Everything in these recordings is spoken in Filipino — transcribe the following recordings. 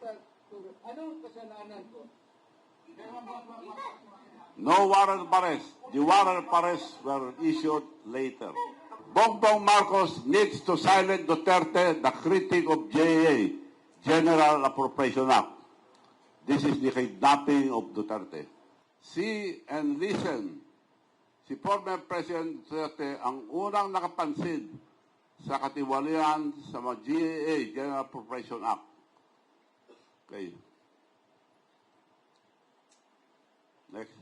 kita, anong kasalanan ko? No warrant of arrest. The warrant of arrest were issued later. Bongbong Marcos needs to silence Duterte, the critic of GAA, General Appropriation Act. This is the kidnapping of Duterte. See and listen. Si former President Duterte ang unang nakapansin sa katiwalian sa mga GAA, General Appropriation Act. Okay. Next.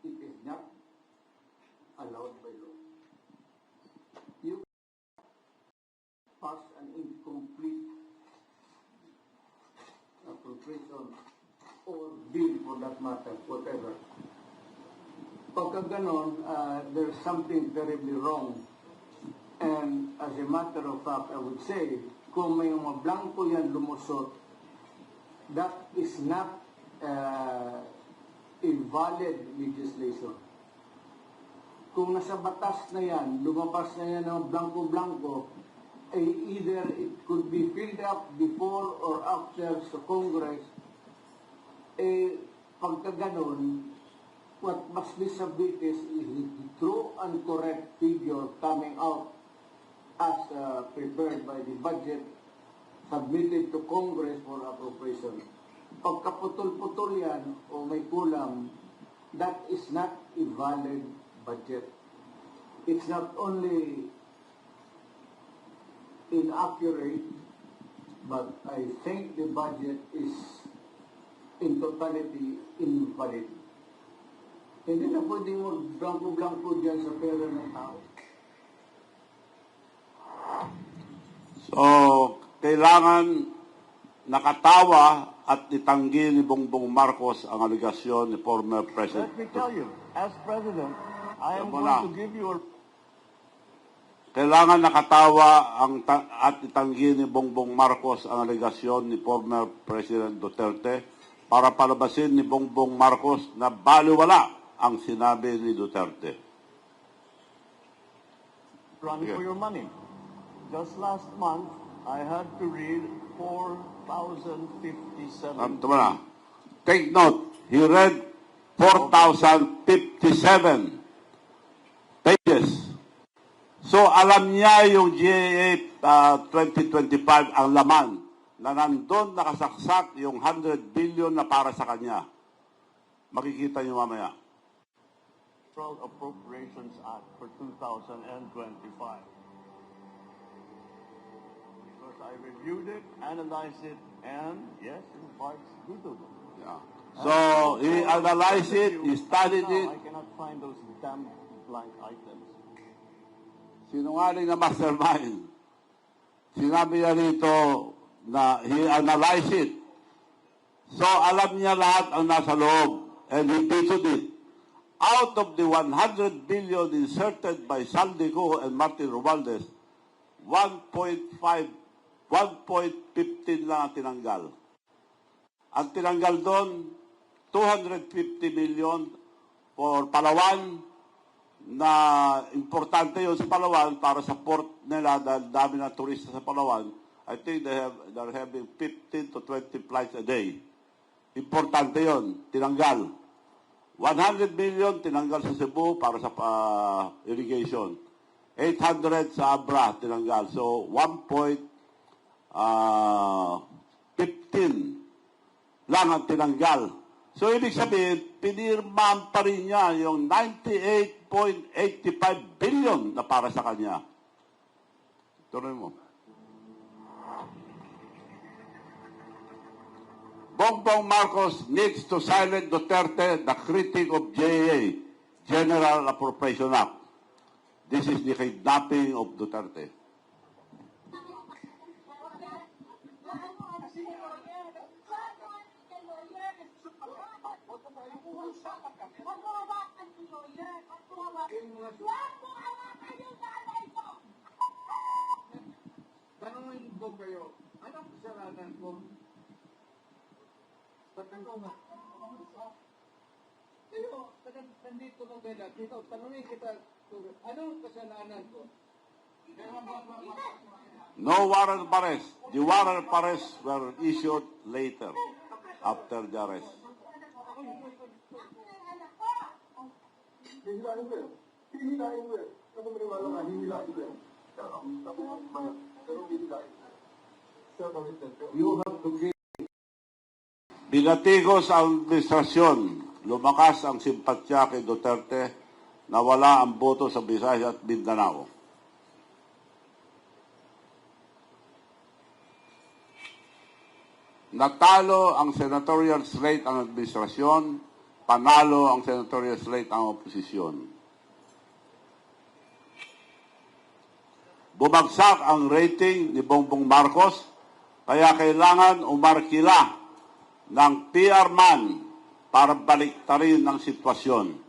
It is not allowed by law. You pass an incomplete appropriation or bill for that matter, whatever. Pagka ganon, there's something terribly wrong. And as a matter of fact, I would say, kung may mga blanco yan lumusot, that is not invalid legislation. Kung nasa batas na yan, lumabas na yan ng blanco-blanco, either it could be filled up before or after sa Congress, pagka ganon, what must be submitted is the true and correct figure coming out as prepared by the budget submitted to Congress for appropriation. Pagkaputol-putol yan o may kulang, that is not a valid budget. It's not only inaccurate, but I think the budget is in totality invalid. Hindi na pwede mo blanco-blanco dyan sa pera ng tao. So, kailangan nakatawa at itanggi ni Bongbong Marcos ang aligasyon ni former President. Let me tell you, as President, I am going to give you a... Kailangan nakatawa at itanggi ni Bongbong Marcos ang aligasyon ni former President Duterte para palabasin ni Bongbong Marcos na baliwala ang sinabi ni Duterte. Run for your money. Just last month, I had to read 4,057. Tama na. Take note, he read 4,057 pages. So, alam niya yung GAA 2025 ang laman na nandun nakasaksak yung 100 billion na para sa kanya. Makikita niyo mamaya. Appropriations Act for 2025. Because I reviewed it, analyzed it, and yes, in parts, good to them. Yeah. So, he analyzed it, he studied it. I cannot find those damn blank items. Sinungaling na mastermind. Sinabi niya rito na he analyzed it. So, alam niya lahat ang nasa loob. And he vetoed it. Out of the 100 billion inserted by Saldico and Martin Romualdez, 1.15 lang ang tinanggal. Ang tinanggal doon, 250 million for Palawan, na importante yun sa Palawan para sa port nila dahil dami ng turista sa Palawan. I think they're having 15 to 20 flights a day. Importante yun, tinanggal. 100 million tinanggal sa Cebu para sa irrigation. 800 sa Abra tinanggal. So 1.15 lang ang tinanggal. So ibig sabihin, pinirmahan pa rin niya yung 98.85 billion na para sa kanya. Tuloy mo. Bongbong Marcos needs to silence Duterte, the critic of GAA, General Appropriation Act. This is the kidnapping of Duterte. Tanungin ko kayo, anong kasalanan ko? Patanong nga. Pero, nandito mo kaya dito, tanungin kita, anong kasalanan ko? No warrant of arrest. The warrant of arrest were issued later, after the arrest. You have to give Binatigos ang administrasyon. Lumakas ang simpatya kay Duterte na wala ang boto sa Visayas at Mindanao. Natalo ang senatorial slate ang administrasyon, panalo ang senatorial slate ang oposisyon. Bumagsak ang rating ni Bongbong Marcos, kaya kailangan umarkila ng PR man para baliktarin ang sitwasyon.